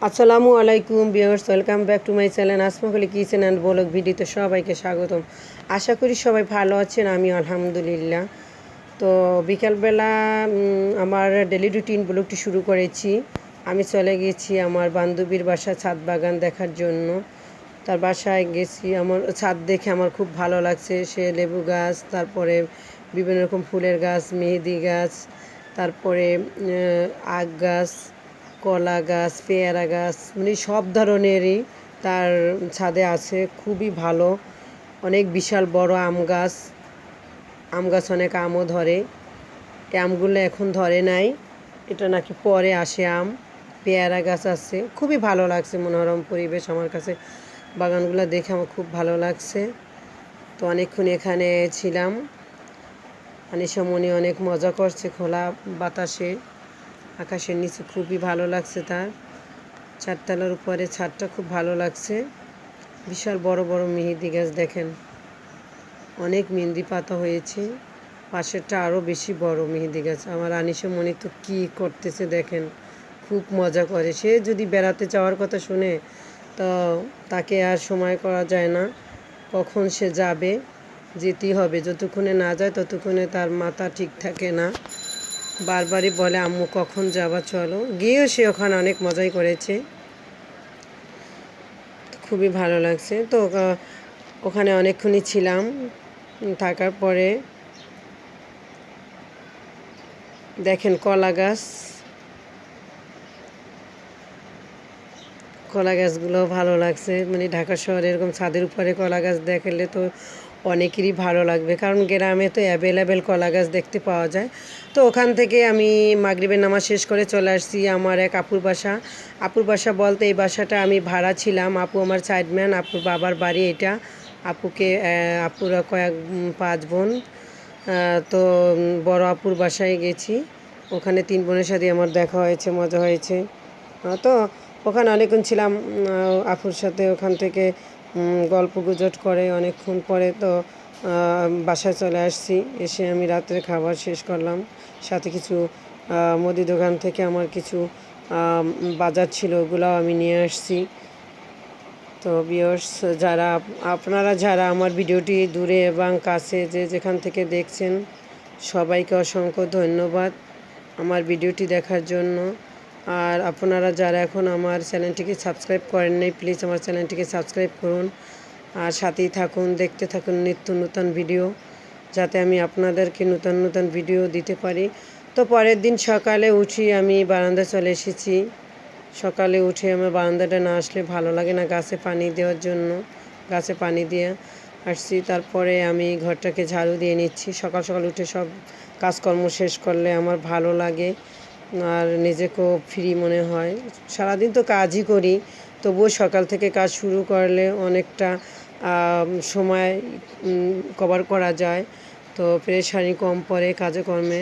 আসসালামু আলাইকুম viewers, welcome back to my channel Asma খালি কিচেন অ্যান্ড ব্লগ ভিডিওতে সবাইকে স্বাগতম। আশা করি সবাই ভালো আছেন, আমি আলহামদুলিল্লাহ। তো বিকালবেলা আমার ডেলি রুটিন ব্লগটি শুরু করেছি। আমি চলে গেছি আমার বান্ধবীর বাসা ছাদ বাগান দেখার জন্য। তার বাসায় গেছি, আমার ছাদ দেখে আমার খুব ভালো লাগছে। সে লেবু গাছ, তারপরে বিভিন্ন রকম ফুলের গাছ, মেহেদি গাছ, তারপরে আখ গাছ, কলা গাছ, পেয়ারা গাছ, মানে সব ধরনেরই তার ছাদে আছে। খুবই ভালো, অনেক বিশাল বড় আম গাছ। অনেক আমও ধরে। এই আমগুলো এখন ধরে নাই, এটা নাকি পরে আসে আম। পেয়ারা গাছ আছে, খুবই ভালো লাগছে। মনোরম পরিবেশ আমার কাছে, বাগানগুলো দেখে আমার খুব ভালো লাগছে। তো অনেকক্ষণ এখানে ছিলাম। আনিশামণি অনেক মজা করছে খোলা বাতাসে, আকাশের নিচে। খুবই ভালো লাগছে তার। চারতলার উপরে ছাদটা খুব ভালো লাগছে। বিশাল বড় বড় মেহেদি গাছ দেখেন, অনেক মেহেদি পাতা হয়েছে। পাশেরটা আরও বেশি বড় মেহেদি গাছ। আমার আনিশামণি তো কী করতেছে দেখেন, খুব মজা করে। সে যদি বেড়াতে যাওয়ার কথা শুনে তো তাকে আর সময় করা যায় না, কখন সে যাবে, যেতেই হবে। যতক্ষণে না যায় ততক্ষণে তার মাথা ঠিক থাকে না। বারবারই বলে আম্মু কখন যাবা, চলো। গিয়েও সে ওখানে অনেক মজাই করেছে, খুবই ভালো লাগছে। তো ওখানে অনেকক্ষণই ছিলাম। থাকার পরে দেখেন কলা গাছগুলো ভালো লাগছে। মানে ঢাকা শহরে এরকম ছাদের উপরে কলা গাছ দেখলে তো অনেকেরই ভালো লাগবে, কারণ গ্রামে তো অ্যাভেলেবেল কলা গাছ দেখতে পাওয়া যায়। তো ওখান থেকে আমি মাগরিবের নামাজ শেষ করে চলে আসছি আমার এক আপুর বাসা। আপুর বাসা বলতে এই বাসাটা আমি ভাড়া ছিলাম। আপু আমার সাইডম্যান, আপুর বাবার বাড়ি এটা। আপুরা কয়েক 5 বোন। তো বড় আপুর বাসায় গেছি। ওখানে 3 বোনের সাথে আমার দেখা হয়েছে, মজা হয়েছে। তো ওখানে অনেকক্ষণ ছিলাম আপুর সাথে। ওখান থেকে গল্প গুজব করে অনেকক্ষণ পরে তো বাসায় চলে আসছি। এসে আমি রাত্রে খাবার শেষ করলাম। সাথে কিছু মুদি দোকান থেকে আমার কিছু বাজার ছিল, ওগুলাও আমি নিয়ে আসছি। তো ভিউয়ার্স, আপনারা যারা আমার ভিডিওটি দূরে এবং কাছে যেখান থেকে দেখছেন, সবাইকে অসংখ্য ধন্যবাদ আমার ভিডিওটি দেখার জন্য। আর আপনারা যারা এখন আমার চ্যানেলটিকে সাবস্ক্রাইব করেন নাই, প্লিজ আমার চ্যানেলটিকে সাবস্ক্রাইব করুন। আর সাথেই থাকুন, দেখতে থাকুন নিত্য নতুন ভিডিও, যাতে আমি আপনাদেরকে নতুন নতুন ভিডিও দিতে পারি। তো পরের দিন সকালে উঠি আমি বারান্দায় চলে এসেছি। সকালে উঠে আমার বারান্দাটা না আসলে ভালো লাগে না, গাছে পানি দেওয়ার জন্য। গাছে পানি দিয়ে আসছি, তারপরে আমি ঘরটাকে ঝাড়ু দিয়ে নিচ্ছি। সকাল সকাল উঠে সব কাজকর্ম শেষ করলে আমার ভালো লাগে আর নিজেকেও ফ্রি মনে হয়। সারাদিন তো কাজই করি, তবুও সকাল থেকে কাজ শুরু করলে অনেকটা সময় কভার করা যায়। তো পেরেশানি কম পড়ে কাজে কর্মে।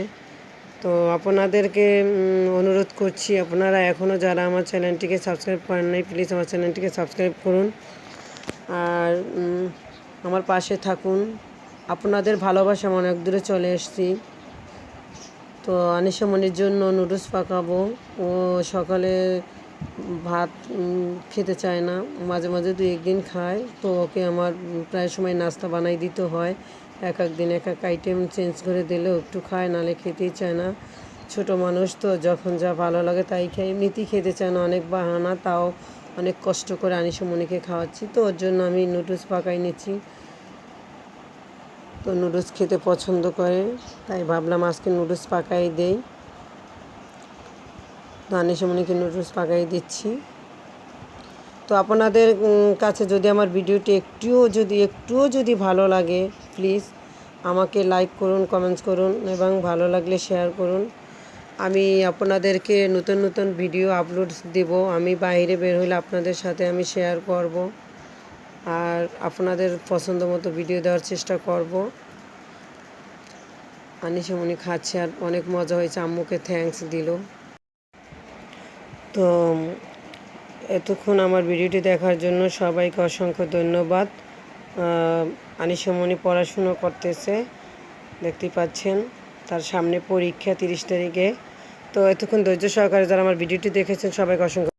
তো আপনাদেরকে অনুরোধ করছি, আপনারা এখনও যারা আমার চ্যানেলটিকে সাবস্ক্রাইব করেন নাই, প্লিজ আমার চ্যানেলটিকে সাবস্ক্রাইব করুন আর আমার পাশে থাকুন। আপনাদের ভালোবাসা আমি অনেক দূরে চলে এসেছি। তো আনিশামণির জন্য নুডলস পাকাবো। ও সকালে ভাত খেতে চায় না, মাঝে মাঝে 2-1 দিন খায়। তো ওকে আমার প্রায় সময় নাস্তা বানাই দিতে হয়। এক দিন এক আইটেম চেঞ্জ করে দিলেও একটু খায়, নাহলে খেতেই চায় না। ছোট মানুষ তো, যখন যা ভালো লাগে তাই খায়, এমনিতেই খেতে চায় না, অনেক বাহানা। তাও অনেক কষ্ট করে আনিশামণিকে খাওয়াচ্ছি, তো ওর জন্য আমি নুডলস পাকাই নিচ্ছি। তো নুডলস খেতে পছন্দ করে, তাই ভাবলাম আজকে নুডলস পাকাই দেই। তো আনিশামণিকে নুডলস পাকাই দিচ্ছি। তো আপনাদের কাছে যদি আমার ভিডিওটি একটুও যদি ভালো লাগে, প্লিজ আমাকে লাইক করুন, কমেন্টস করুন এবং ভালো লাগলে শেয়ার করুন। আমি আপনাদেরকে নতুন নতুন ভিডিও আপলোড দেব। আমি বাইরে বের হলে আপনাদের সাথে আমি শেয়ার করব আর আপনাদের পছন্দ মতো ভিডিও দেওয়ার চেষ্টা করব। আনিশামণি খাচ্ছে আর অনেক মজা হয়েছে, আম্মুকে থ্যাঙ্কস দিল। তো এতক্ষণ আমার ভিডিওটি দেখার জন্য সবাইকে অসংখ্য ধন্যবাদ। আনিশামণি পড়াশুনো করতেছে, দেখতেই পাচ্ছেন। তার সামনে পরীক্ষা 30 তারিখে। তো এতক্ষণ ধৈর্য সহকারে যারা আমার ভিডিওটি দেখেছেন, সবাইকে অসংখ্য